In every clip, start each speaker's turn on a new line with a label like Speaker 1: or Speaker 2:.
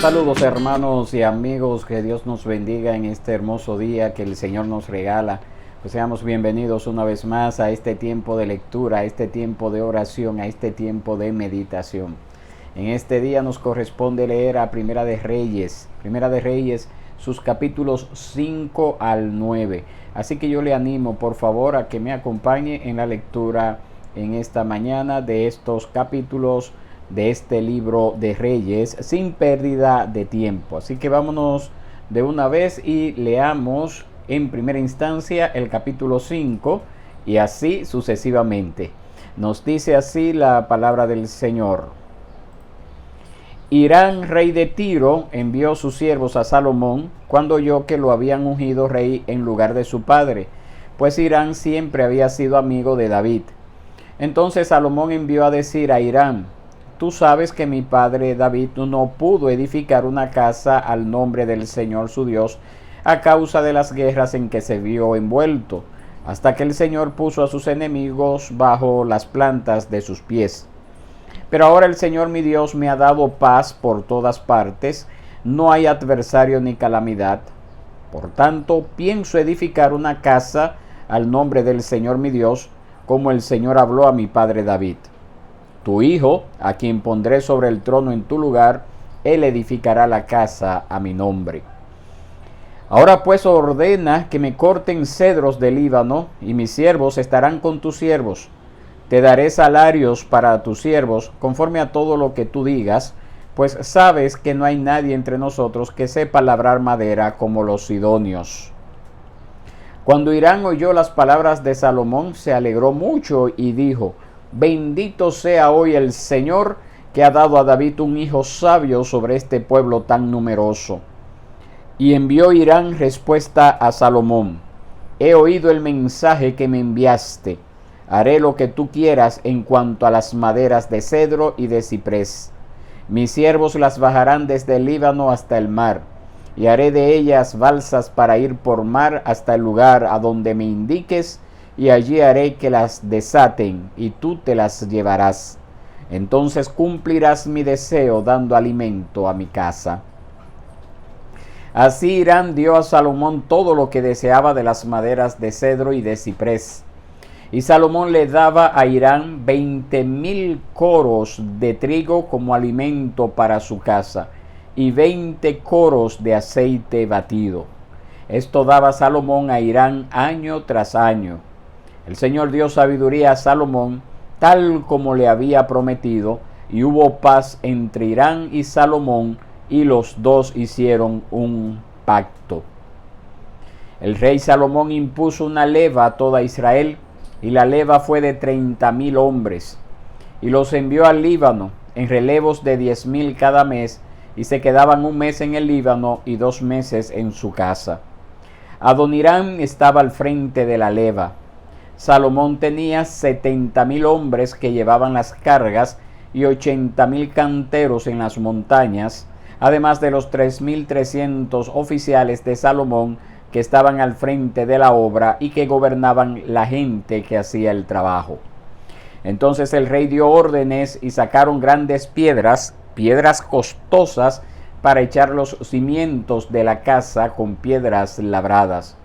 Speaker 1: Saludos hermanos y amigos, que Dios nos bendiga en este hermoso día que el Señor nos regala. Pues seamos bienvenidos una vez más a este tiempo de lectura, a este tiempo de oración, a este tiempo de meditación. En este día nos corresponde leer a Primera de Reyes, sus capítulos 5 al 9. Así que yo le animo por favor a que me acompañe en la lectura en esta mañana de estos capítulos de este libro de Reyes sin pérdida de tiempo. Así que vámonos de una vez y leamos en primera instancia el capítulo 5 y así sucesivamente. Nos dice así la palabra del Señor. Hirán, rey de Tiro, envió sus siervos a Salomón cuando oyó que lo habían ungido rey en lugar de su padre, pues Hirán siempre había sido amigo de David. Entonces Salomón envió a decir a Hirán: tú sabes que mi padre David no pudo edificar una casa al nombre del Señor su Dios a causa de las guerras en que se vio envuelto, hasta que el Señor puso a sus enemigos bajo las plantas de sus pies. Pero ahora el Señor mi Dios me ha dado paz por todas partes, no hay adversario ni calamidad. Por tanto, pienso edificar una casa al nombre del Señor mi Dios, como el Señor habló a mi padre David. Tu hijo, a quien pondré sobre el trono en tu lugar, él edificará la casa a mi nombre. Ahora pues ordena que me corten cedros del Líbano, y mis siervos estarán con tus siervos. Te daré salarios para tus siervos, conforme a todo lo que tú digas, pues sabes que no hay nadie entre nosotros que sepa labrar madera como los sidonios. Cuando Hirán oyó las palabras de Salomón, se alegró mucho y dijo: bendito sea hoy el Señor, que ha dado a David un hijo sabio sobre este pueblo tan numeroso. Y envió Hirán respuesta a Salomón: he oído el mensaje que me enviaste. Haré lo que tú quieras en cuanto a las maderas de cedro y de ciprés. Mis siervos las bajarán desde el Líbano hasta el mar, y haré de ellas balsas para ir por mar hasta el lugar a donde me indiques, y allí haré que las desaten, y tú te las llevarás. Entonces cumplirás mi deseo dando alimento a mi casa. Así Hirán dio a Salomón todo lo que deseaba de las maderas de cedro y de ciprés. Y Salomón le daba a Hirán 20,000 coros de trigo como alimento para su casa, y 20 coros de aceite batido. Esto daba Salomón a Hirán año tras año. El Señor dio sabiduría a Salomón, tal como le había prometido, y hubo paz entre Hirán y Salomón, y los dos hicieron un pacto. El rey Salomón impuso una leva a toda Israel, y la leva fue de 30,000 hombres, y los envió al Líbano en relevos de 10,000 cada mes, y se quedaban un mes en el Líbano y 2 meses en su casa. Adonirán estaba al frente de la leva. Salomón tenía 70,000 hombres que llevaban las cargas y 80,000 canteros en las montañas, además de los 3,300 oficiales de Salomón que estaban al frente de la obra y que gobernaban la gente que hacía el trabajo. Entonces el rey dio órdenes y sacaron grandes piedras costosas para echar los cimientos de la casa con piedras labradas.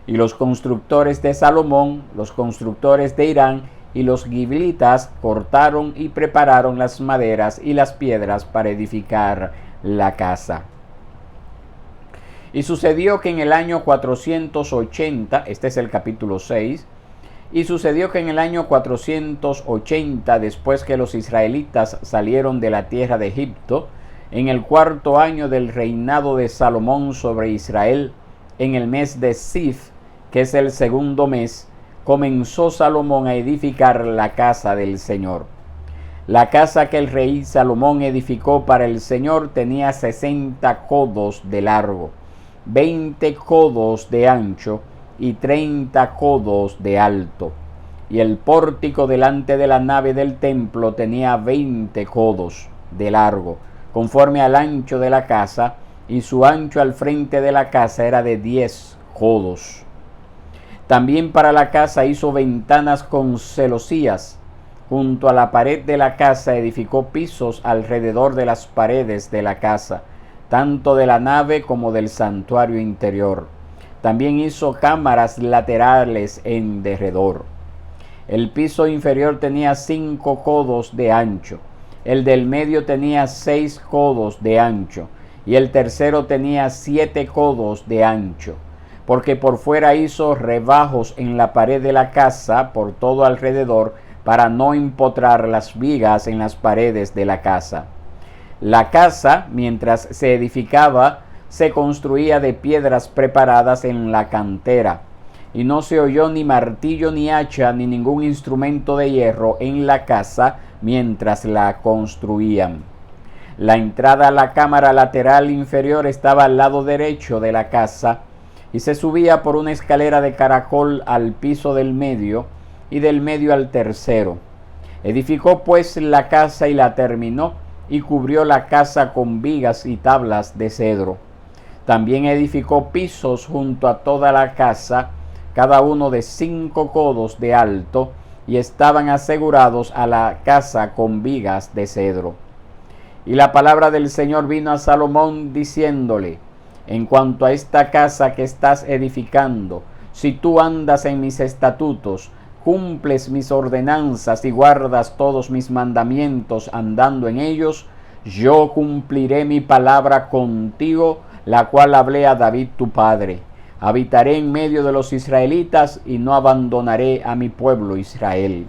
Speaker 1: Y los constructores de Salomón, los constructores de Hirán y los giblitas cortaron y prepararon las maderas y las piedras para edificar la casa. Y sucedió que en el año 480, este es el capítulo 6, y sucedió que en el año 480, después que los israelitas salieron de la tierra de Egipto, en el 4.º año del reinado de Salomón sobre Israel, en el mes de Sif, que es el 2.º mes, comenzó Salomón a edificar la casa del Señor. La casa que el rey Salomón edificó para el Señor tenía 60 codos de largo, 20 codos de ancho y 30 codos de alto. Y el pórtico delante de la nave del templo tenía 20 codos de largo, conforme al ancho de la casa, y su ancho al frente de la casa era de 10 codos. También para la casa hizo ventanas con celosías. Junto a la pared de la casa edificó pisos alrededor de las paredes de la casa, tanto de la nave como del santuario interior. También hizo cámaras laterales en derredor. El piso inferior tenía 5 codos de ancho, el del medio tenía 6 codos de ancho, y el tercero tenía 7 codos de ancho, porque por fuera hizo rebajos en la pared de la casa por todo alrededor, para no empotrar las vigas en las paredes de la casa. La casa, mientras se edificaba, se construía de piedras preparadas en la cantera, y no se oyó ni martillo ni hacha ni ningún instrumento de hierro en la casa mientras la construían. La entrada a la cámara lateral inferior estaba al lado derecho de la casa, y se subía por una escalera de caracol al piso del medio, y del medio al tercero. Edificó pues la casa y la terminó, y cubrió la casa con vigas y tablas de cedro. También edificó pisos junto a toda la casa, cada uno de 5 codos de alto, y estaban asegurados a la casa con vigas de cedro. Y la palabra del Señor vino a Salomón diciéndole: en cuanto a esta casa que estás edificando, si tú andas en mis estatutos, cumples mis ordenanzas y guardas todos mis mandamientos andando en ellos, yo cumpliré mi palabra contigo, la cual hablé a David tu padre. Habitaré en medio de los israelitas y no abandonaré a mi pueblo Israel.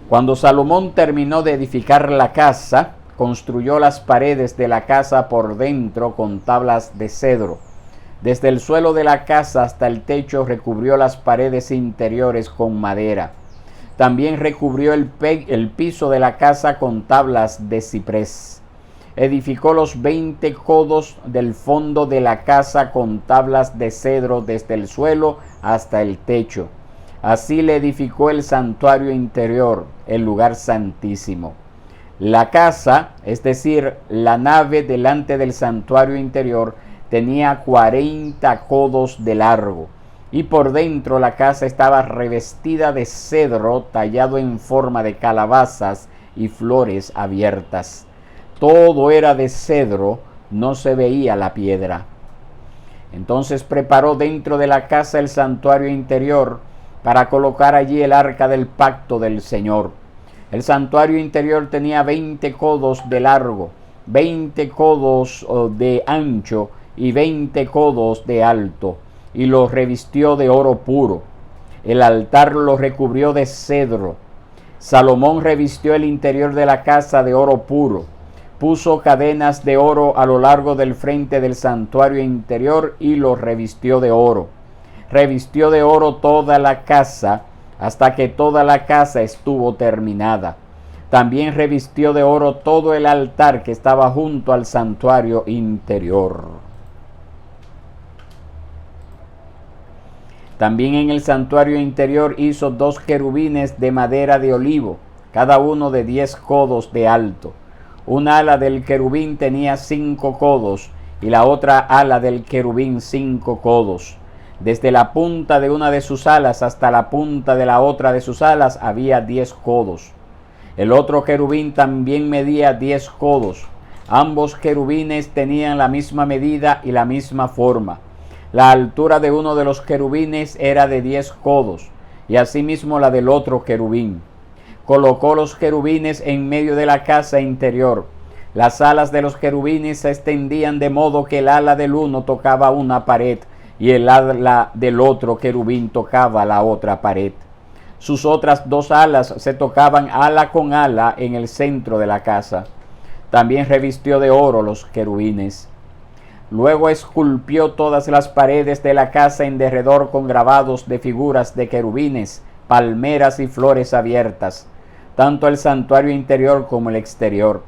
Speaker 1: Cuando Salomón terminó de edificar la casa, construyó las paredes de la casa por dentro con tablas de cedro. Desde el suelo de la casa hasta el techo recubrió las paredes interiores con madera. También recubrió el piso de la casa con tablas de ciprés. Edificó los 20 codos del fondo de la casa con tablas de cedro desde el suelo hasta el techo. Así le edificó el santuario interior, el lugar santísimo. La casa, es decir, la nave delante del santuario interior, tenía 40 codos de largo, y por dentro la casa estaba revestida de cedro tallado en forma de calabazas y flores abiertas. Todo era de cedro, no se veía la piedra. Entonces preparó dentro de la casa el santuario interior para colocar allí el arca del pacto del Señor. El santuario interior tenía 20 codos de largo, 20 codos de ancho y 20 codos de alto, y lo revistió de oro puro. El altar lo recubrió de cedro. Salomón revistió el interior de la casa de oro puro. Puso cadenas de oro a lo largo del frente del santuario interior y lo revistió de oro. Revistió de oro toda la casa hasta que toda la casa estuvo terminada. También revistió de oro todo el altar que estaba junto al santuario interior. También en el santuario interior hizo 2 querubines de madera de olivo, cada uno de 10 codos de alto. Una ala del querubín tenía 5 codos y la otra ala del querubín 5 codos. Desde la punta de una de sus alas hasta la punta de la otra de sus alas había 10 codos. El otro querubín también medía 10 codos. Ambos querubines tenían la misma medida y la misma forma. La altura de uno de los querubines era de 10 codos, y asimismo la del otro querubín. Colocó los querubines en medio de la casa interior. Las alas de los querubines se extendían de modo que el ala del uno tocaba una pared y el ala del otro querubín tocaba la otra pared. Sus otras 2 alas se tocaban ala con ala en el centro de la casa. También revistió de oro los querubines. Luego esculpió todas las paredes de la casa en derredor con grabados de figuras de querubines, palmeras y flores abiertas, tanto el santuario interior como el exterior.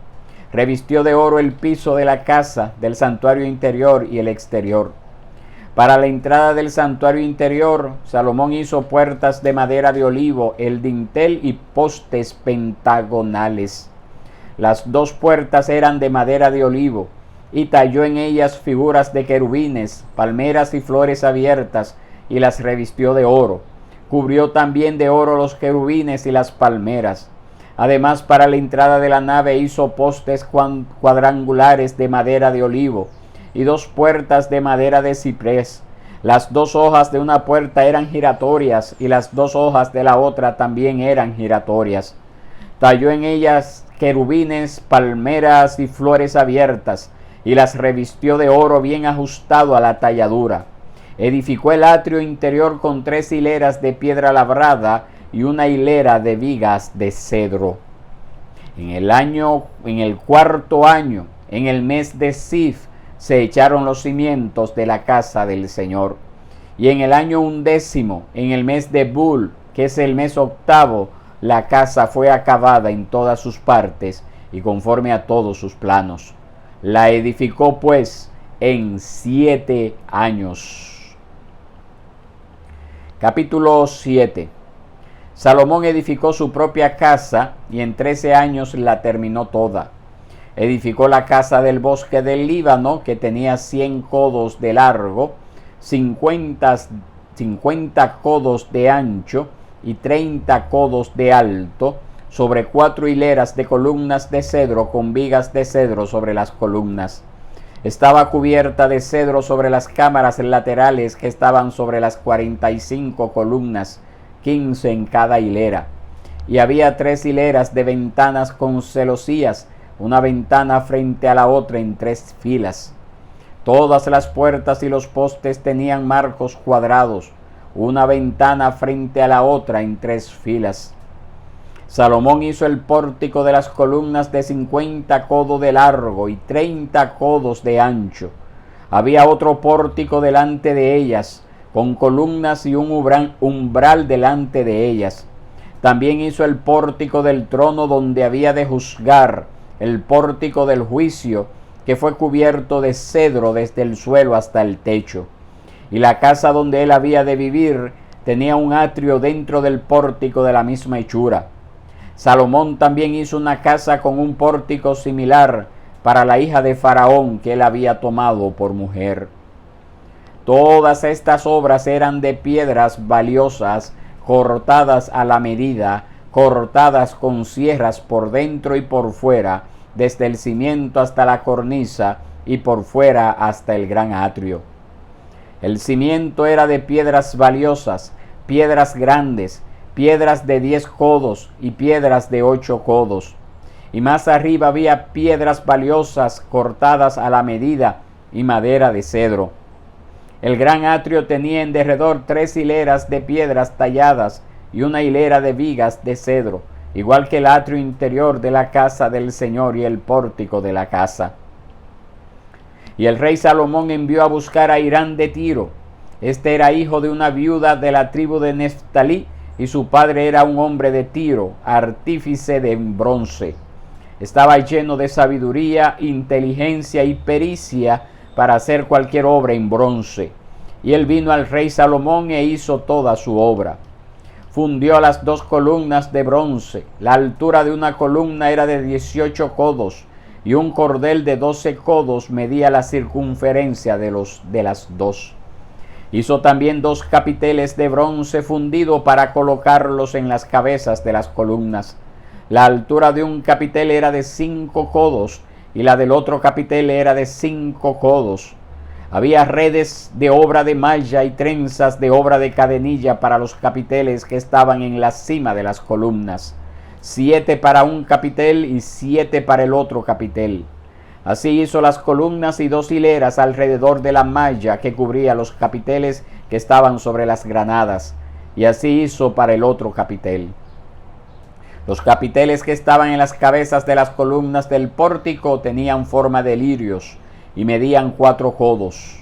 Speaker 1: Revistió de oro el piso de la casa, del santuario interior y el exterior. Para la entrada del santuario interior, Salomón hizo puertas de madera de olivo, el dintel y postes pentagonales. Las 2 puertas eran de madera de olivo, y talló en ellas figuras de querubines, palmeras y flores abiertas, y las revistió de oro. Cubrió también de oro los querubines y las palmeras. Además, para la entrada de la nave hizo postes cuadrangulares de madera de olivo y 2 puertas de madera de ciprés. Las 2 hojas de una puerta eran giratorias y las 2 hojas de la otra también eran giratorias. Talló en ellas querubines, palmeras y flores abiertas, y las revistió de oro bien ajustado a la talladura. Edificó el atrio interior con 3 hileras de piedra labrada y una hilera de vigas de cedro. En el 4.º año, en el mes de Sif, se echaron los cimientos de la casa del Señor. Y en el año 11, en el mes de Bul, que es el mes 8, la casa fue acabada en todas sus partes y conforme a todos sus planos. La edificó pues en 7 años. Capítulo 7. Salomón edificó su propia casa y en 13 años la terminó toda. Edificó la casa del bosque del Líbano, que tenía 100 codos de largo, 50 codos de ancho y 30 codos de alto, sobre 4 hileras de columnas de cedro con vigas de cedro sobre las columnas. Estaba cubierta de cedro sobre las cámaras laterales que estaban sobre las 45 columnas, 15 en cada hilera. Y había 3 hileras de ventanas con celosías, una ventana frente a la otra en 3 filas. Todas las puertas y los postes tenían marcos cuadrados, una ventana frente a la otra en 3 filas. Salomón hizo el pórtico de las columnas de 50 codos de largo y 30 codos de ancho. Había otro pórtico delante de ellas, con columnas y un umbral delante de ellas. También hizo el pórtico del trono donde había de juzgar, el pórtico del juicio, que fue cubierto de cedro desde el suelo hasta el techo. Y la casa donde él había de vivir tenía un atrio dentro del pórtico de la misma hechura. Salomón también hizo una casa con un pórtico similar para la hija de Faraón que él había tomado por mujer. Todas estas obras eran de piedras valiosas, cortadas a la medida, cortadas con sierras por dentro y por fuera, desde el cimiento hasta la cornisa y por fuera hasta el gran atrio. El cimiento era de piedras valiosas, piedras grandes, piedras de 10 codos y piedras de 8 codos. Y más arriba había piedras valiosas cortadas a la medida y madera de cedro. El gran atrio tenía en derredor 3 hileras de piedras talladas y una hilera de vigas de cedro, igual que el atrio interior de la casa del Señor y el pórtico de la casa. Y el rey Salomón envió a buscar a Hirán de Tiro. Este era hijo de una viuda de la tribu de Neftalí, y su padre era un hombre de Tiro, artífice de bronce. Estaba lleno de sabiduría, inteligencia y pericia para hacer cualquier obra en bronce. Y él vino al rey Salomón e hizo toda su obra. Fundió las 2 columnas de bronce. La altura de una columna era de 18 codos, y un cordel de 12 codos medía la circunferencia de las 2. Hizo también 2 capiteles de bronce fundido para colocarlos en las cabezas de las columnas. La altura de un capitel era de 5 codos, y la del otro capitel era de 5 codos. Había redes de obra de malla y trenzas de obra de cadenilla para los capiteles que estaban en la cima de las columnas, 7 para un capitel y 7 para el otro capitel. Así hizo las columnas y 2 hileras alrededor de la malla que cubría los capiteles que estaban sobre las granadas, y así hizo para el otro capitel. Los capiteles que estaban en las cabezas de las columnas del pórtico tenían forma de lirios y medían 4 codos.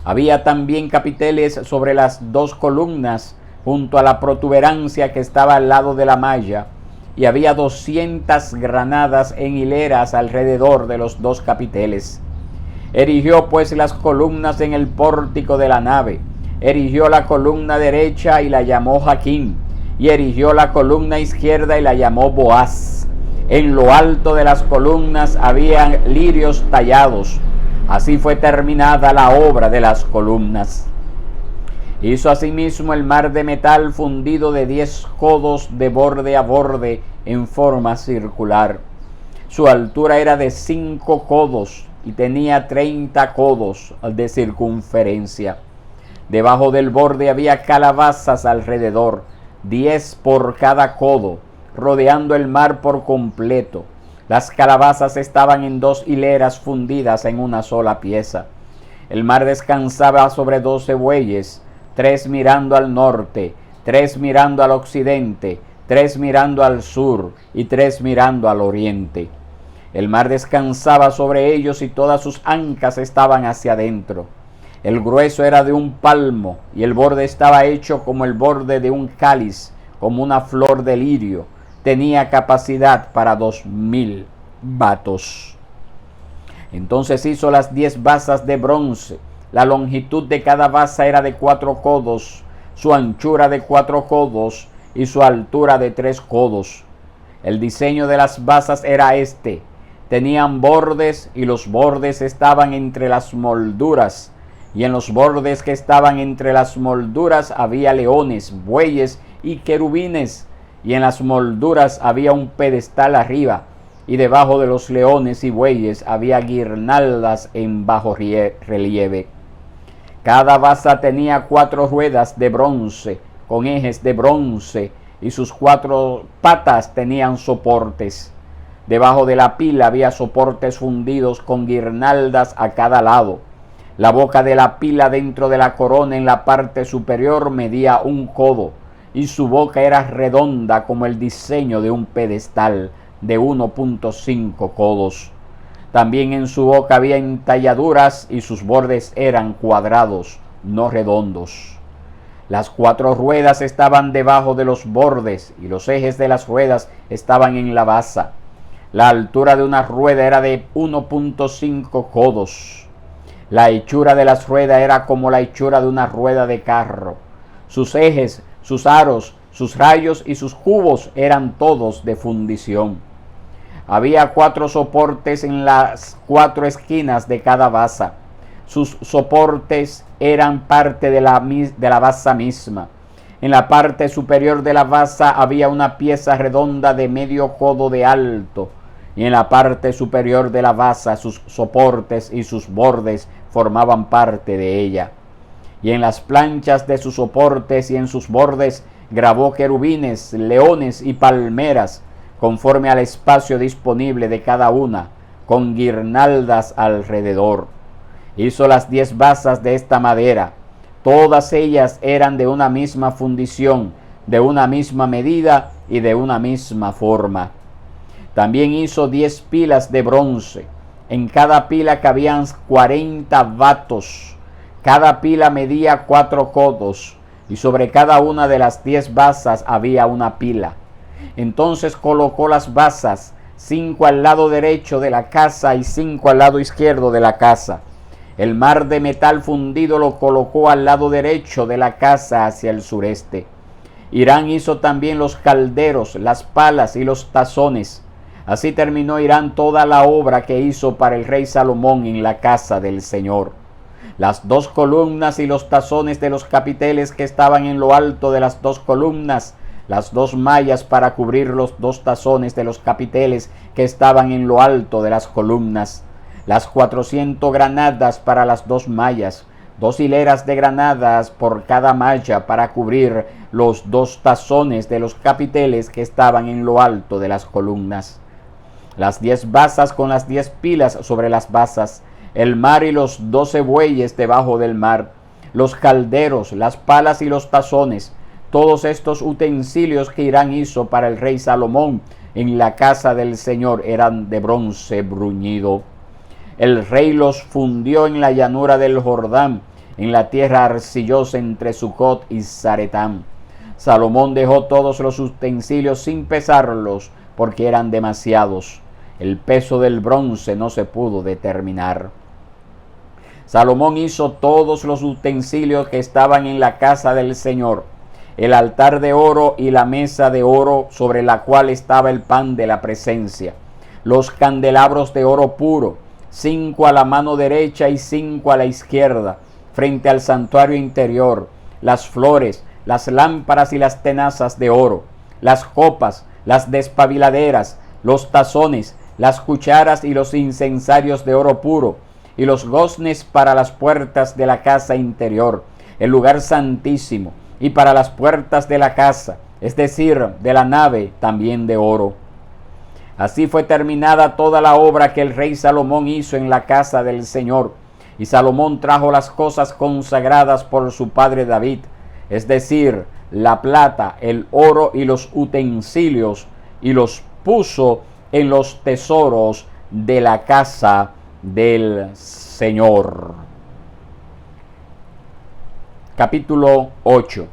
Speaker 1: Había también capiteles sobre las 2 columnas junto a la protuberancia que estaba al lado de la malla, y había 200 granadas en hileras alrededor de los 2 capiteles. Erigió pues las columnas en el pórtico de la nave, erigió la columna derecha y la llamó Jaquín, y erigió la columna izquierda y la llamó Boaz. En lo alto de las columnas había lirios tallados. Así fue terminada la obra de las columnas. Hizo asimismo el mar de metal fundido de 10 codos de borde a borde en forma circular. Su altura era de 5 codos y tenía 30 codos de circunferencia. Debajo del borde había calabazas alrededor, 10 por cada codo, rodeando el mar por completo. Las calabazas estaban en 2 hileras fundidas en una sola pieza. El mar descansaba sobre 12 bueyes, 3 mirando al norte, 3 mirando al occidente, 3 mirando al sur y 3 mirando al oriente. El mar descansaba sobre ellos y todas sus ancas estaban hacia adentro. El grueso era de un palmo y el borde estaba hecho como el borde de un cáliz, como una flor de lirio. Tenía capacidad para 2000 batos. Entonces hizo las 10 basas de bronce. La longitud de cada basa era de 4 codos, su anchura de 4 codos y su altura de 3 codos. El diseño de las basas era este. Tenían bordes y los bordes estaban entre las molduras, y en los bordes que estaban entre las molduras había leones, bueyes y querubines, y en las molduras había un pedestal arriba, y debajo de los leones y bueyes había guirnaldas en bajo relieve. Cada basa tenía 4 ruedas de bronce, con ejes de bronce, y sus 4 patas tenían soportes. Debajo de la pila había soportes fundidos con guirnaldas a cada lado. La boca de la pila dentro de la corona en la parte superior medía 1 codo, y su boca era redonda como el diseño de un pedestal de 1.5 codos. También en su boca había entalladuras y sus bordes eran cuadrados, no redondos. Las 4 ruedas estaban debajo de los bordes y los ejes de las ruedas estaban en la basa. La altura de una rueda era de 1.5 codos. La hechura de las ruedas era como la hechura de una rueda de carro. Sus ejes, sus aros, sus rayos y sus cubos eran todos de fundición. Había 4 soportes en las 4 esquinas de cada basa. Sus soportes eran parte de la basa misma. En la parte superior de la basa había una pieza redonda de medio codo de alto, y en la parte superior de la basa sus soportes y sus bordes formaban parte de ella. Y en las planchas de sus soportes y en sus bordes grabó querubines, leones y palmeras, conforme al espacio disponible de cada una, con guirnaldas alrededor. Hizo las 10 basas de esta madera. Todas ellas eran de una misma fundición, de una misma medida y de una misma forma. También hizo 10 pilas de bronce. En cada pila cabían 40 batos. Cada pila medía 4 codos, y sobre cada una de las 10 basas había una pila. Entonces colocó las basas, 5 al lado derecho de la casa y 5 al lado izquierdo de la casa. El mar de metal fundido lo colocó al lado derecho de la casa hacia el sureste. Hirán hizo también los calderos, las palas y los tazones. Así terminó Hirán toda la obra que hizo para el rey Salomón en la casa del Señor. Las 2 columnas y los tazones de los capiteles que estaban en lo alto de las 2 columnas, las 2 mallas para cubrir los 2 tazones de los capiteles que estaban en lo alto de las columnas, las 400 granadas para las 2 mallas, 2 hileras de granadas por cada malla para cubrir los 2 tazones de los capiteles que estaban en lo alto de las columnas, las 10 basas con las 10 pilas sobre las basas, el mar y los 12 bueyes debajo del mar, los calderos, las palas y los tazones. Todos estos utensilios que Hirán hizo para el rey Salomón en la casa del Señor eran de bronce bruñido. El rey los fundió en la llanura del Jordán, en la tierra arcillosa entre Sucot y Zaretán. Salomón dejó todos los utensilios sin pesarlos, porque eran demasiados. El peso del bronce no se pudo determinar. Salomón hizo todos los utensilios que estaban en la casa del Señor: el altar de oro y la mesa de oro sobre la cual estaba el pan de la presencia, los candelabros de oro puro, 5 a la mano derecha y 5 a la izquierda, frente al santuario interior, las flores, las lámparas y las tenazas de oro, las copas, las despabiladeras, los tazones, las cucharas y los incensarios de oro puro, y los goznes para las puertas de la casa interior, el lugar santísimo, y para las puertas de la casa, es decir, de la nave, también de oro. Así fue terminada toda la obra que el rey Salomón hizo en la casa del Señor. Y Salomón trajo las cosas consagradas por su padre David, es decir, la plata, el oro y los utensilios, y los puso en los tesoros de la casa del Señor. Capítulo 8.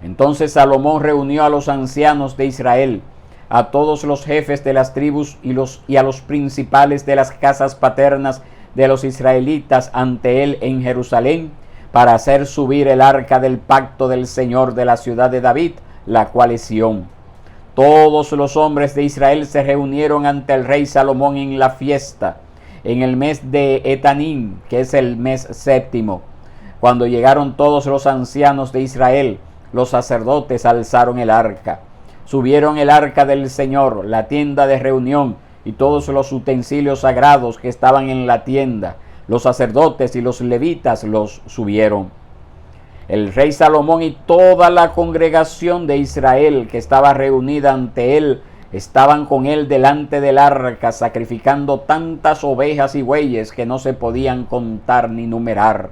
Speaker 1: Entonces Salomón reunió a los ancianos de Israel, a todos los jefes de las tribus y a los principales de las casas paternas de los israelitas ante él en Jerusalén, para hacer subir el arca del pacto del Señor de la ciudad de David, la cual es Sión. Todos los hombres de Israel se reunieron ante el rey Salomón en la fiesta, en el mes de Etanim, que es el mes séptimo. Cuando llegaron todos los ancianos de Israel, los sacerdotes alzaron el arca. Subieron el arca del Señor, la tienda de reunión y todos los utensilios sagrados que estaban en la tienda. Los sacerdotes y los levitas los subieron. El rey Salomón y toda la congregación de Israel que estaba reunida ante él, estaban con él delante del arca, sacrificando tantas ovejas y bueyes que no se podían contar ni numerar.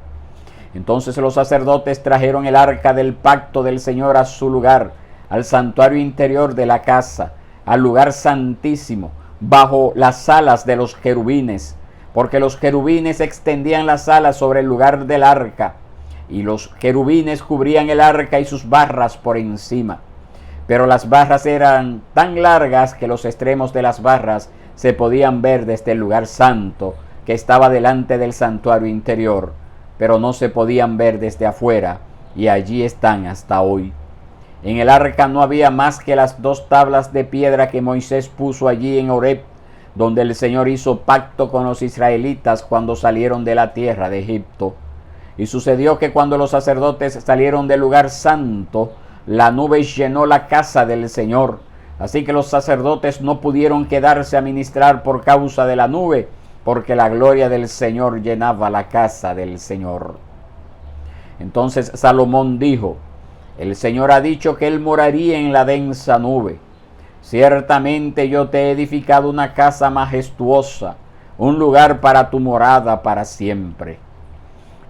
Speaker 1: Entonces los sacerdotes trajeron el arca del pacto del Señor a su lugar, al santuario interior de la casa, al lugar santísimo, bajo las alas de los querubines, porque los querubines extendían las alas sobre el lugar del arca, y los querubines cubrían el arca y sus barras por encima. Pero las barras eran tan largas que los extremos de las barras se podían ver desde el lugar santo que estaba delante del santuario interior, pero no se podían ver desde afuera, y allí están hasta hoy. En el arca no había más que las 2 tablas de piedra que Moisés puso allí en Horeb, donde el Señor hizo pacto con los israelitas cuando salieron de la tierra de Egipto. Y sucedió que cuando los sacerdotes salieron del lugar santo, la nube llenó la casa del Señor. Así que los sacerdotes no pudieron quedarse a ministrar por causa de la nube, porque la gloria del Señor llenaba la casa del Señor. Entonces Salomón dijo: el Señor ha dicho que Él moraría en la densa nube. Ciertamente yo te he edificado una casa majestuosa, un lugar para tu morada para siempre.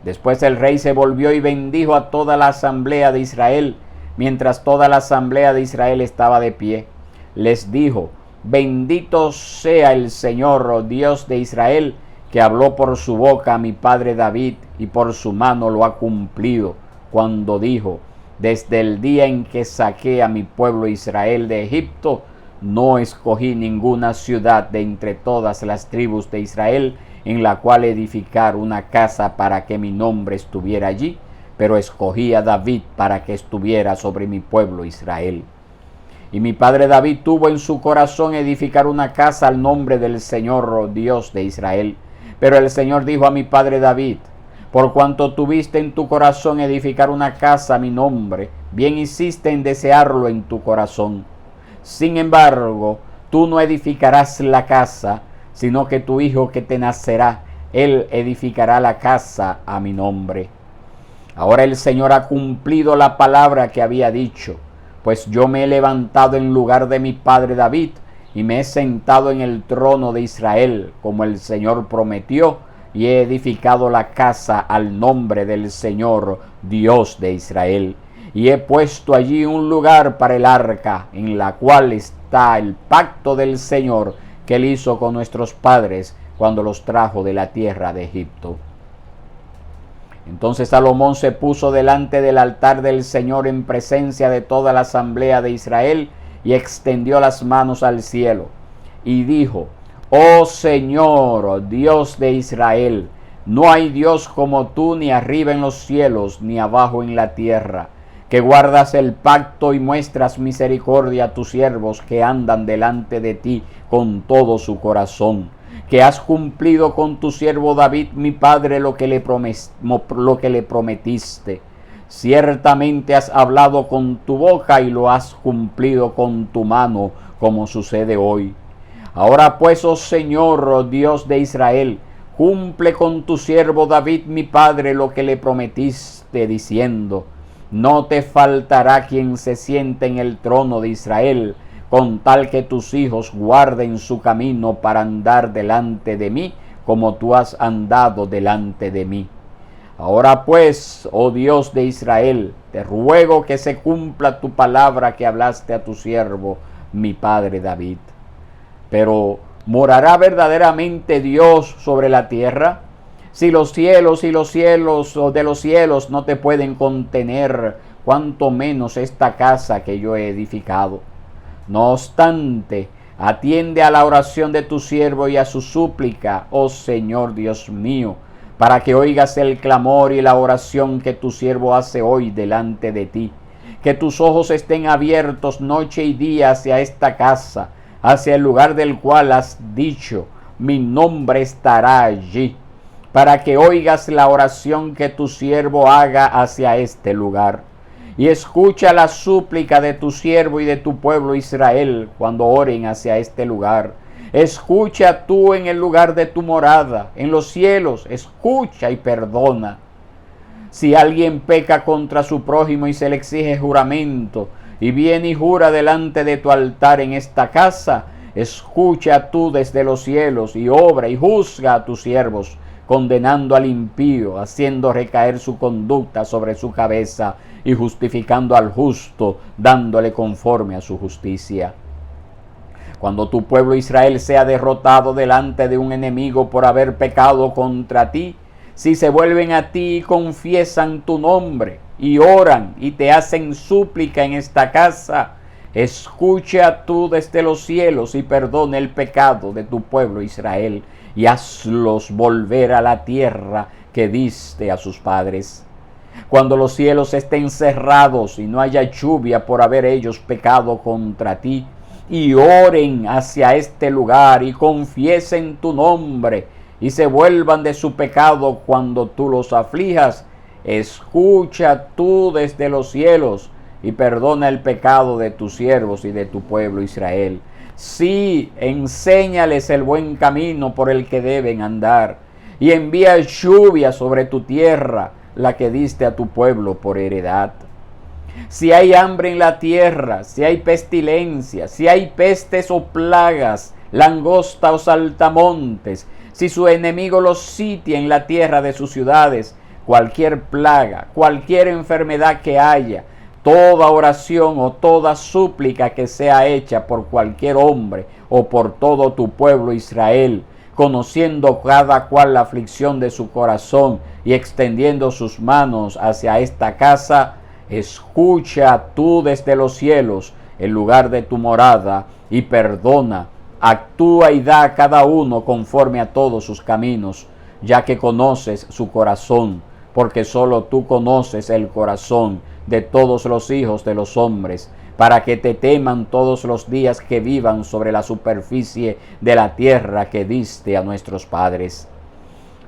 Speaker 1: Después el rey se volvió y bendijo a toda la asamblea de Israel, mientras toda la asamblea de Israel estaba de pie. Les dijo: bendito sea el Señor, Dios de Israel, que habló por su boca a mi padre David y por su mano lo ha cumplido, cuando dijo: desde el día en que saqué a mi pueblo Israel de Egipto, no escogí ninguna ciudad de entre todas las tribus de Israel en la cual edificar una casa para que mi nombre estuviera allí, pero escogí a David para que estuviera sobre mi pueblo Israel. Y mi padre David tuvo en su corazón edificar una casa al nombre del Señor Dios de Israel. Pero el Señor dijo a mi padre David: por cuanto tuviste en tu corazón edificar una casa a mi nombre, bien hiciste en desearlo en tu corazón. Sin embargo, tú no edificarás la casa, sino que tu hijo que te nacerá, él edificará la casa a mi nombre. Ahora el Señor ha cumplido la palabra que había dicho, pues yo me he levantado en lugar de mi padre David, y me he sentado en el trono de Israel, como el Señor prometió, y he edificado la casa al nombre del Señor, Dios de Israel. Y he puesto allí un lugar para el arca, en la cual está el pacto del Señor que él hizo con nuestros padres cuando los trajo de la tierra de Egipto. Entonces Salomón se puso delante del altar del Señor en presencia de toda la asamblea de Israel y extendió las manos al cielo y dijo: oh Señor, Dios de Israel, no hay Dios como tú, ni arriba en los cielos, ni abajo en la tierra, que guardas el pacto y muestras misericordia a tus siervos que andan delante de ti con todo su corazón, que has cumplido con tu siervo David mi padre lo que le prometiste. Ciertamente has hablado con tu boca y lo has cumplido con tu mano, como sucede hoy. Ahora pues, oh Señor, oh Dios de Israel, cumple con tu siervo David mi padre lo que le prometiste, diciendo: no te faltará quien se siente en el trono de Israel, con tal que tus hijos guarden su camino para andar delante de mí, como tú has andado delante de mí. Ahora pues, oh Dios de Israel, te ruego que se cumpla tu palabra que hablaste a tu siervo, mi padre David. Pero, ¿morará verdaderamente Dios sobre la tierra? Si los cielos y los cielos de los cielos no te pueden contener, cuanto menos esta casa que yo he edificado. No obstante, atiende a la oración de tu siervo y a su súplica, oh Señor Dios mío, para que oigas el clamor y la oración que tu siervo hace hoy delante de ti. Que tus ojos estén abiertos noche y día hacia esta casa, hacia el lugar del cual has dicho: mi nombre estará allí, para que oigas la oración que tu siervo haga hacia este lugar. Y escucha la súplica de tu siervo y de tu pueblo Israel cuando oren hacia este lugar. Escucha tú en el lugar de tu morada, en los cielos, escucha y perdona. Si alguien peca contra su prójimo y se le exige juramento, y viene y jura delante de tu altar en esta casa, escucha tú desde los cielos y obra y juzga a tus siervos, condenando al impío, haciendo recaer su conducta sobre su cabeza y justificando al justo, dándole conforme a su justicia. Cuando tu pueblo Israel sea derrotado delante de un enemigo por haber pecado contra ti, si se vuelven a ti y confiesan tu nombre y oran y te hacen súplica en esta casa, escucha tú desde los cielos y perdona el pecado de tu pueblo Israel y hazlos volver a la tierra que diste a sus padres. Cuando los cielos estén cerrados y no haya lluvia por haber ellos pecado contra ti, y oren hacia este lugar y confiesen tu nombre y se vuelvan de su pecado cuando tú los aflijas, escucha tú desde los cielos y perdona el pecado de tus siervos y de tu pueblo Israel. Sí, enséñales el buen camino por el que deben andar y envía lluvia sobre tu tierra, la que diste a tu pueblo por heredad. Si hay hambre en la tierra, si hay pestilencia, si hay pestes o plagas, langosta o saltamontes, si su enemigo los sitia en la tierra de sus ciudades, cualquier plaga, cualquier enfermedad que haya, toda oración o toda súplica que sea hecha por cualquier hombre o por todo tu pueblo Israel, conociendo cada cual la aflicción de su corazón y extendiendo sus manos hacia esta casa, escucha tú desde los cielos el lugar de tu morada y perdona, actúa y da a cada uno conforme a todos sus caminos, ya que conoces su corazón, porque solo tú conoces el corazón de todos los hijos de los hombres, para que te teman todos los días que vivan sobre la superficie de la tierra que diste a nuestros padres.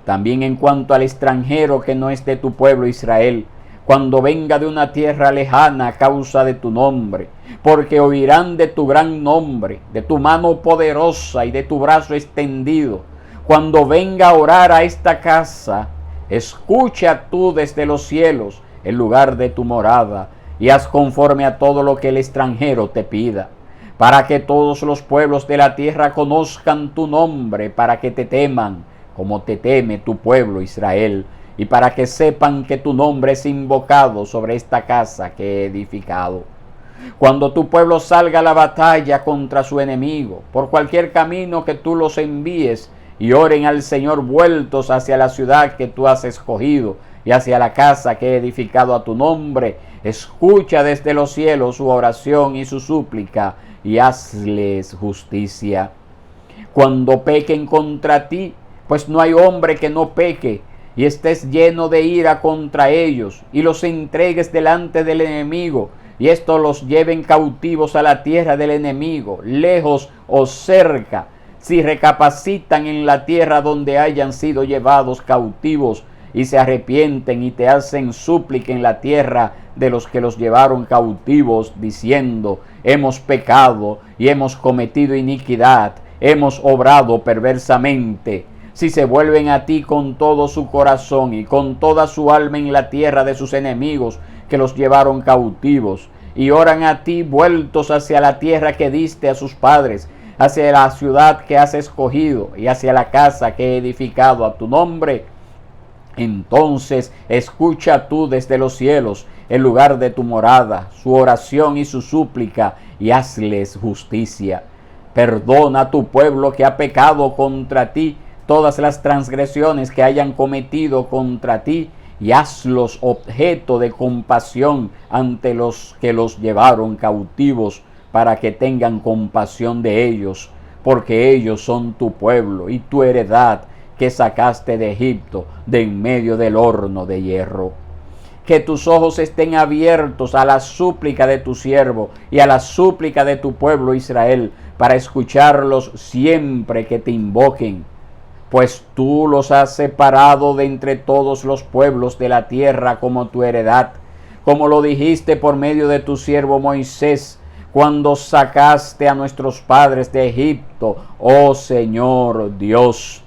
Speaker 1: También en cuanto al extranjero que no es de tu pueblo Israel, cuando venga de una tierra lejana a causa de tu nombre, porque oirán de tu gran nombre, de tu mano poderosa y de tu brazo extendido. Cuando venga a orar a esta casa, escucha tú desde los cielos el lugar de tu morada y haz conforme a todo lo que el extranjero te pida, para que todos los pueblos de la tierra conozcan tu nombre, para que te teman como te teme tu pueblo Israel, y para que sepan que tu nombre es invocado sobre esta casa que he edificado. Cuando tu pueblo salga a la batalla contra su enemigo, por cualquier camino que tú los envíes, y oren al Señor vueltos hacia la ciudad que tú has escogido y hacia la casa que he edificado a tu nombre, escucha desde los cielos su oración y su súplica y hazles justicia. Cuando pequen contra ti, pues no hay hombre que no peque, y estés lleno de ira contra ellos, y los entregues delante del enemigo, y estos los lleven cautivos a la tierra del enemigo, lejos o cerca, si recapacitan en la tierra donde hayan sido llevados cautivos, y se arrepienten y te hacen súplica en la tierra de los que los llevaron cautivos, diciendo: hemos pecado y hemos cometido iniquidad, hemos obrado perversamente. Si se vuelven a ti con todo su corazón y con toda su alma en la tierra de sus enemigos que los llevaron cautivos, y oran a ti vueltos hacia la tierra que diste a sus padres, hacia la ciudad que has escogido y hacia la casa que he edificado a tu nombre, entonces escucha tú desde los cielos, el lugar de tu morada, su oración y su súplica, y hazles justicia. Perdona a tu pueblo que ha pecado contra ti todas las transgresiones que hayan cometido contra ti, y hazlos objeto de compasión ante los que los llevaron cautivos, para que tengan compasión de ellos, porque ellos son tu pueblo y tu heredad, que sacaste de Egipto, de en medio del horno de hierro. Que tus ojos estén abiertos a la súplica de tu siervo y a la súplica de tu pueblo Israel, para escucharlos siempre que te invoquen. Pues tú los has separado de entre todos los pueblos de la tierra como tu heredad, como lo dijiste por medio de tu siervo Moisés, cuando sacaste a nuestros padres de Egipto, oh Señor Dios.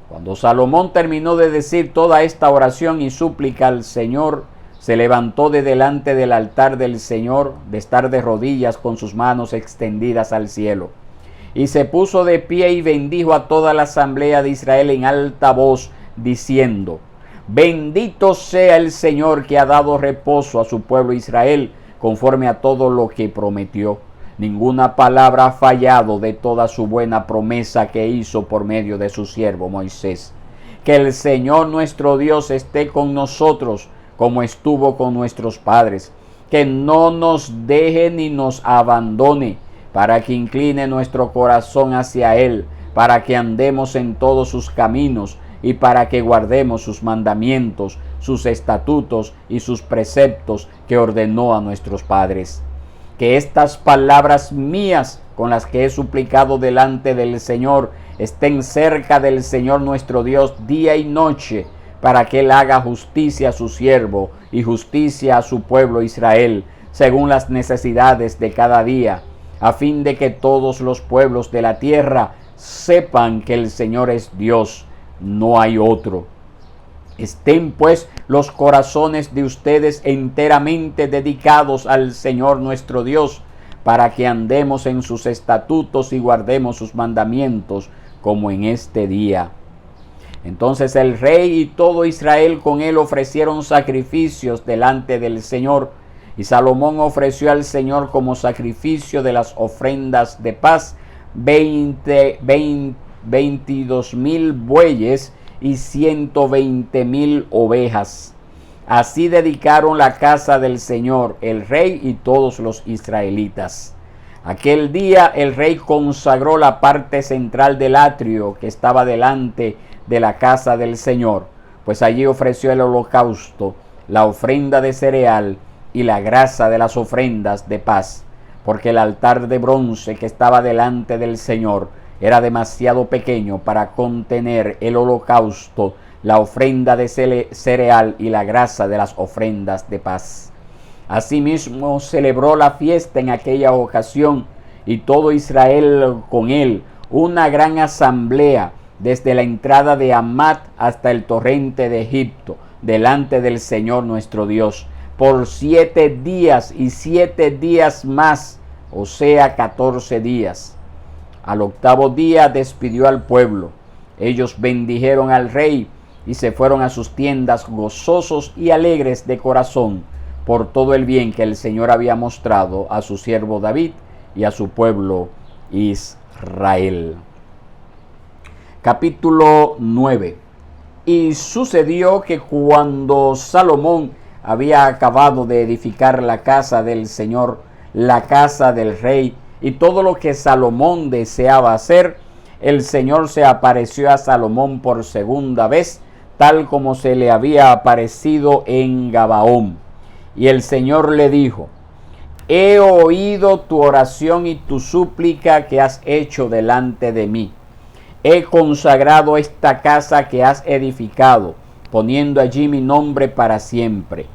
Speaker 1: Cuando Salomón terminó de decir toda esta oración y súplica al Señor, se levantó de delante del altar del Señor, de estar de rodillas con sus manos extendidas al cielo, y se puso de pie y bendijo a toda la asamblea de Israel en alta voz, diciendo: bendito sea el Señor, que ha dado reposo a su pueblo Israel, conforme a todo lo que prometió. Ninguna palabra ha fallado de toda su buena promesa que hizo por medio de su siervo Moisés. Que el Señor nuestro Dios esté con nosotros, como estuvo con nuestros padres. Que no nos deje ni nos abandone, para que incline nuestro corazón hacia Él, para que andemos en todos sus caminos, y para que guardemos sus mandamientos, sus estatutos y sus preceptos que ordenó a nuestros padres. Que estas palabras mías, con las que he suplicado delante del Señor, estén cerca del Señor nuestro Dios día y noche, para que Él haga justicia a su siervo y justicia a su pueblo Israel, según las necesidades de cada día, a fin de que todos los pueblos de la tierra sepan que el Señor es Dios, no hay otro. Estén pues los corazones de ustedes enteramente dedicados al Señor nuestro Dios, para que andemos en sus estatutos y guardemos sus mandamientos, como en este día. Entonces el rey y todo Israel con él ofrecieron sacrificios delante del Señor, y Salomón ofreció al Señor como sacrificio de las ofrendas de paz 22,000 bueyes y 120,000 ovejas. Así dedicaron la casa del Señor, el rey y todos los israelitas. Aquel día el rey consagró la parte central del atrio que estaba delante de la casa del Señor, pues allí ofreció el holocausto, la ofrenda de cereal y la grasa de las ofrendas de paz, porque el altar de bronce que estaba delante del Señor era demasiado pequeño para contener el holocausto, la ofrenda de cereal y la grasa de las ofrendas de paz. Asimismo celebró la fiesta en aquella ocasión, y todo Israel con él, una gran asamblea, desde la entrada de Amat hasta el torrente de Egipto, delante del Señor nuestro Dios, por 7 días y 7 días más, o sea 14 días. Al 8º día despidió al pueblo. Ellos bendijeron al rey y se fueron a sus tiendas gozosos y alegres de corazón por todo el bien que el Señor había mostrado a su siervo David y a su pueblo Israel. Capítulo 9. Y sucedió que cuando Salomón había acabado de edificar la casa del Señor, la casa del rey y todo lo que Salomón deseaba hacer, el Señor se apareció a Salomón por segunda vez, tal como se le había aparecido en Gabaón. Y el Señor le dijo: he oído tu oración y tu súplica que has hecho delante de mí. he consagrado esta casa que has edificado, poniendo allí mi nombre para siempre.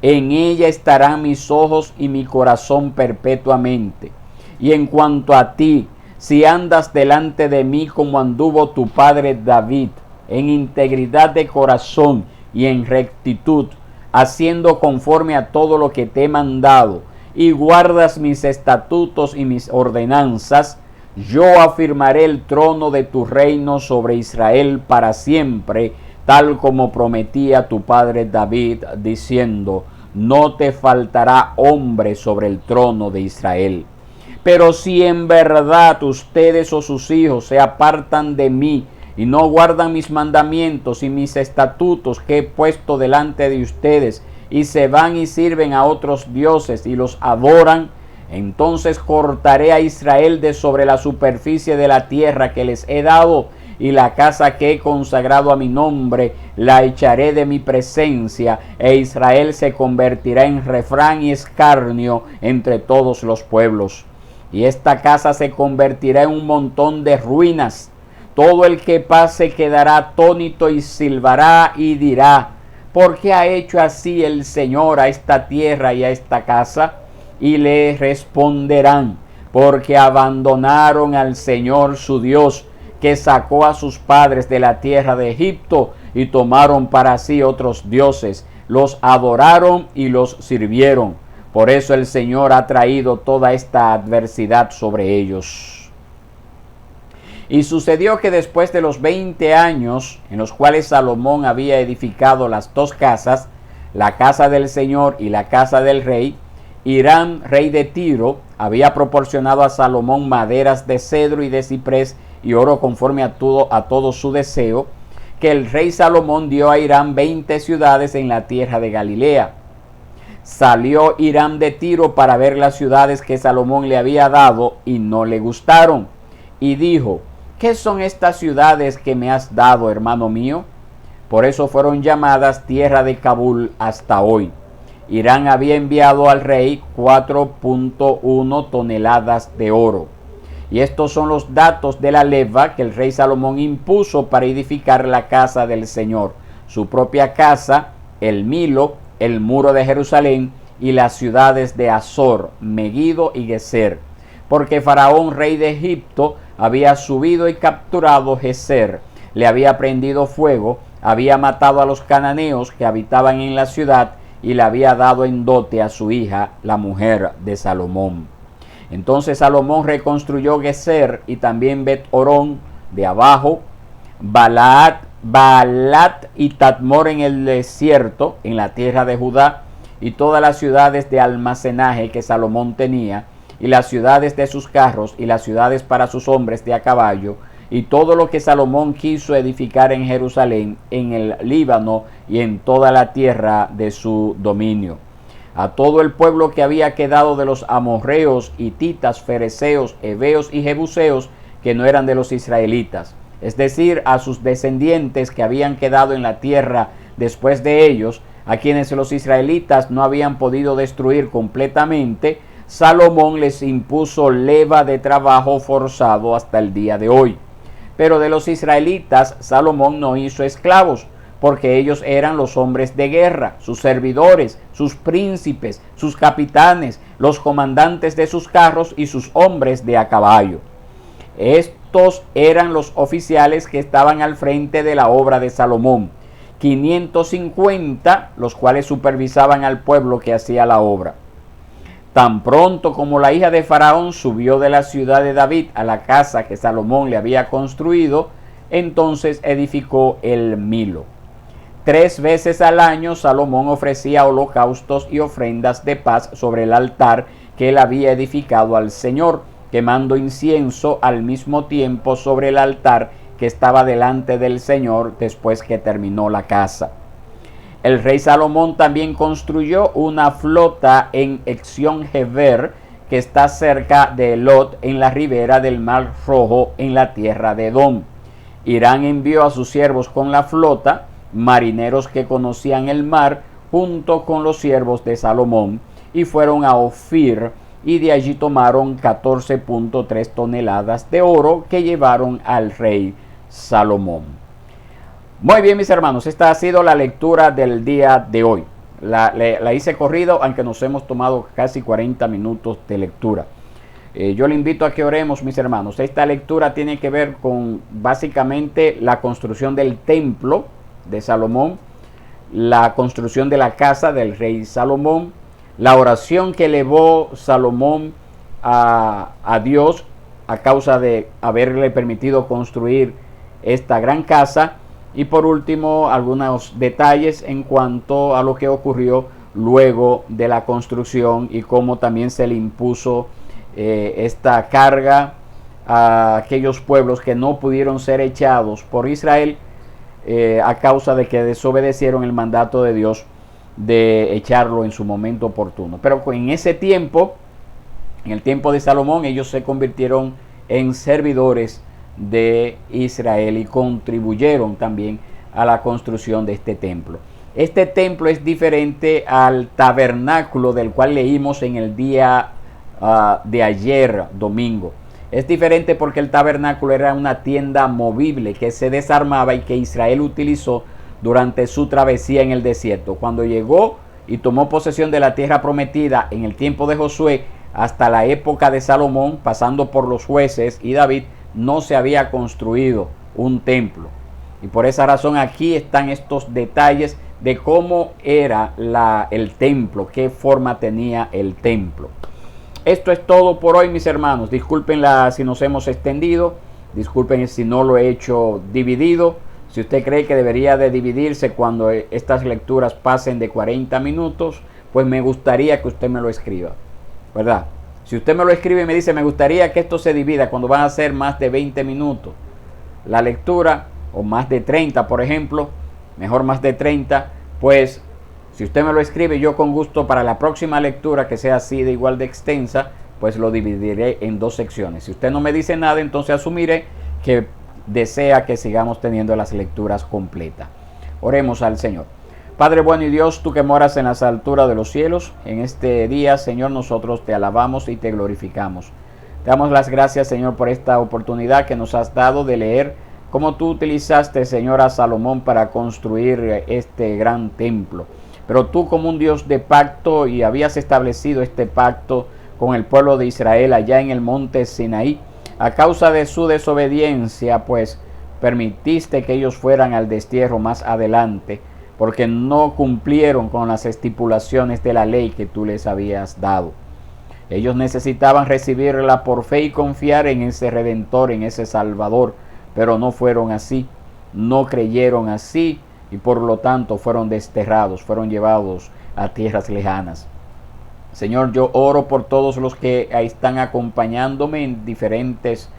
Speaker 1: En ella estarán mis ojos y mi corazón perpetuamente. Y en cuanto a ti, si andas delante de mí como anduvo tu padre David, en integridad de corazón y en rectitud, haciendo conforme a todo lo que te he mandado, y guardas mis estatutos y mis ordenanzas, yo afirmaré el trono de tu reino sobre Israel para siempre, tal como prometía tu padre David, diciendo, no te faltará hombre sobre el trono de Israel. Pero si en verdad ustedes o sus hijos se apartan de mí y no guardan mis mandamientos y mis estatutos que he puesto delante de ustedes, y se van y sirven a otros dioses y los adoran, entonces cortaré a Israel de sobre la superficie de la tierra que les he dado, y la casa que he consagrado a mi nombre la echaré de mi presencia, e Israel se convertirá en refrán y escarnio entre todos los pueblos. Y esta casa se convertirá en un montón de ruinas. Todo el que pase quedará atónito y silbará y dirá, ¿por qué ha hecho así el Señor a esta tierra y a esta casa? Y le responderán, porque abandonaron al Señor su Dios, que sacó a sus padres de la tierra de Egipto, y tomaron para sí otros dioses, los adoraron y los sirvieron. Por eso el Señor ha traído toda esta adversidad sobre ellos. Y sucedió que después de los 20 años en los cuales Salomón había edificado las dos casas, la casa del Señor y la casa del rey, Hiram, rey de Tiro, había proporcionado a Salomón maderas de cedro y de ciprés y oro conforme a todo su deseo, que el rey Salomón dio a Hiram 20 ciudades en la tierra de Galilea. Salió Hiram de Tiro para ver las ciudades que Salomón le había dado y no le gustaron. Y dijo, ¿qué son estas ciudades que me has dado, hermano mío? Por eso fueron llamadas tierra de Kabul hasta hoy. Hiram había enviado al rey 4.1 toneladas de oro. Y estos son los datos de la leva que el rey Salomón impuso para edificar la casa del Señor, su propia casa, el Milo, el muro de Jerusalén y las ciudades de Azor, Megido y Geser, porque Faraón, rey de Egipto, había subido y capturado Geser, le había prendido fuego, había matado a los cananeos que habitaban en la ciudad y le había dado en dote a su hija, la mujer de Salomón. Entonces Salomón reconstruyó Geser y también Bet-Orón de abajo, Baalat y Tadmor en el desierto, en la tierra de Judá, y todas las ciudades de almacenaje que Salomón tenía, y las ciudades de sus carros, y las ciudades para sus hombres de a caballo, y todo lo que Salomón quiso edificar en Jerusalén, en el Líbano y en toda la tierra de su dominio. A todo el pueblo que había quedado de los amorreos, hititas, fereceos, heveos y jebuseos, que no eran de los israelitas, es decir, a sus descendientes que habían quedado en la tierra después de ellos, a quienes los israelitas no habían podido destruir completamente, Salomón les impuso leva de trabajo forzado hasta el día de hoy. Pero de los israelitas Salomón no hizo esclavos, porque ellos eran los hombres de guerra, sus servidores, sus príncipes, sus capitanes, los comandantes de sus carros y sus hombres de a caballo. Estos eran los oficiales que estaban al frente de la obra de Salomón, 550, los cuales supervisaban al pueblo que hacía la obra. Tan pronto como la hija de Faraón subió de la ciudad de David a la casa que Salomón le había construido, entonces edificó el Milo. 3 veces al año Salomón ofrecía holocaustos y ofrendas de paz sobre el altar que él había edificado al Señor, quemando incienso al mismo tiempo sobre el altar que estaba delante del Señor después que terminó la casa. El rey Salomón también construyó una flota en Ezión-Geber, que está cerca de Elot, en la ribera del Mar Rojo, en la tierra de Edom. Hiram envió a sus siervos con la flota, marineros que conocían el mar, junto con los siervos de Salomón, y fueron a Ofir, y de allí tomaron 14.3 toneladas de oro que llevaron al rey Salomón. Muy bien, mis hermanos, esta ha sido la lectura del día de hoy. La hice corrido, aunque nos hemos tomado casi 40 minutos de lectura. Yo le invito a que oremos, mis hermanos. Esta lectura tiene que ver con básicamente la construcción del templo de Salomón, la construcción de la casa del rey Salomón, la oración que elevó Salomón a Dios a causa de haberle permitido construir esta gran casa, y por último algunos detalles en cuanto a lo que ocurrió luego de la construcción y cómo también se le impuso esta carga a aquellos pueblos que no pudieron ser echados por Israel a causa de que desobedecieron el mandato de Dios de echarlo en su momento oportuno. Pero en ese tiempo, en el tiempo de Salomón, ellos se convirtieron en servidores de Israel y contribuyeron también a la construcción de este templo. Este templo es diferente al tabernáculo del cual leímos en el día de ayer domingo. Es diferente porque el tabernáculo era una tienda movible que se desarmaba y que Israel utilizó durante su travesía en el desierto. Cuando llegó y tomó posesión de la tierra prometida en el tiempo de Josué hasta la época de Salomón, pasando por los jueces y David, no se había construido un templo. Y por esa razón aquí están estos detalles de cómo era el templo, qué forma tenía el templo. Esto es todo por hoy, mis hermanos. Disculpen si nos hemos extendido, disculpen si no lo he hecho dividido. Si usted cree que debería de dividirse cuando estas lecturas pasen de 40 minutos, pues me gustaría que usted me lo escriba, ¿verdad? Si usted me lo escribe y me dice, me gustaría que esto se divida cuando van a ser más de 20 minutos la lectura, o más de 30, por ejemplo, mejor más de 30, pues si usted me lo escribe, yo con gusto para la próxima lectura que sea así de igual de extensa, pues lo dividiré en 2 secciones. Si usted no me dice nada, entonces asumiré que desea que sigamos teniendo las lecturas completas. Oremos al Señor. Padre bueno y Dios, tú que moras en las alturas de los cielos, en este día, Señor, nosotros te alabamos y te glorificamos. Te damos las gracias, Señor, por esta oportunidad que nos has dado de leer cómo tú utilizaste, Señor, a Salomón para construir este gran templo. Pero tú, como un Dios de pacto, y habías establecido este pacto con el pueblo de Israel allá en el monte Sinaí, a causa de su desobediencia, pues permitiste que ellos fueran al destierro más adelante, porque no cumplieron con las estipulaciones de la ley que tú les habías dado. Ellos necesitaban recibirla por fe y confiar en ese Redentor, en ese Salvador, pero no fueron así, no creyeron así, y por lo tanto fueron desterrados, fueron llevados a tierras lejanas. Señor, yo oro por todos los que están acompañándome en diferentes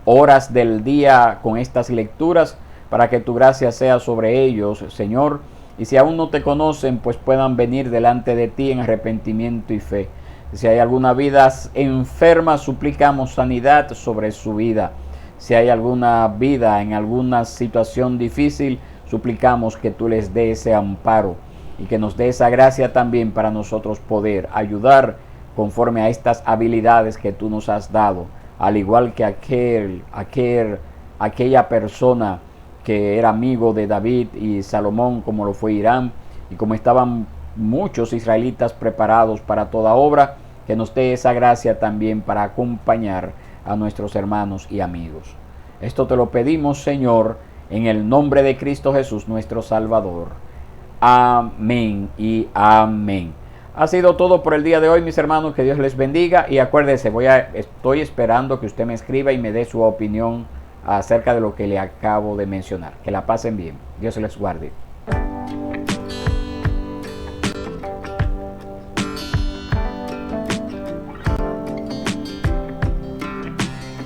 Speaker 1: horas del día con estas lecturas, para que tu gracia sea sobre ellos, Señor, y si aún no te conocen, pues puedan venir delante de ti en arrepentimiento y fe. Si hay alguna vida enferma, suplicamos sanidad sobre su vida. Si hay alguna vida en alguna situación difícil, suplicamos que tú les des ese amparo y que nos dé esa gracia también para nosotros poder ayudar conforme a estas habilidades que tú nos has dado, al igual que aquella persona que era amigo de David y Salomón, como lo fue Hiram, y como estaban muchos israelitas preparados para toda obra, que nos dé esa gracia también para acompañar a nuestros hermanos y amigos. Esto te lo pedimos, Señor, en el nombre de Cristo Jesús, nuestro Salvador. Amén y amén. Ha sido todo por el día de hoy, mis hermanos. Que Dios les bendiga. Y acuérdense, estoy esperando que usted me escriba y me dé su opinión acerca de lo que le acabo de mencionar. Que la pasen bien. Dios les guarde.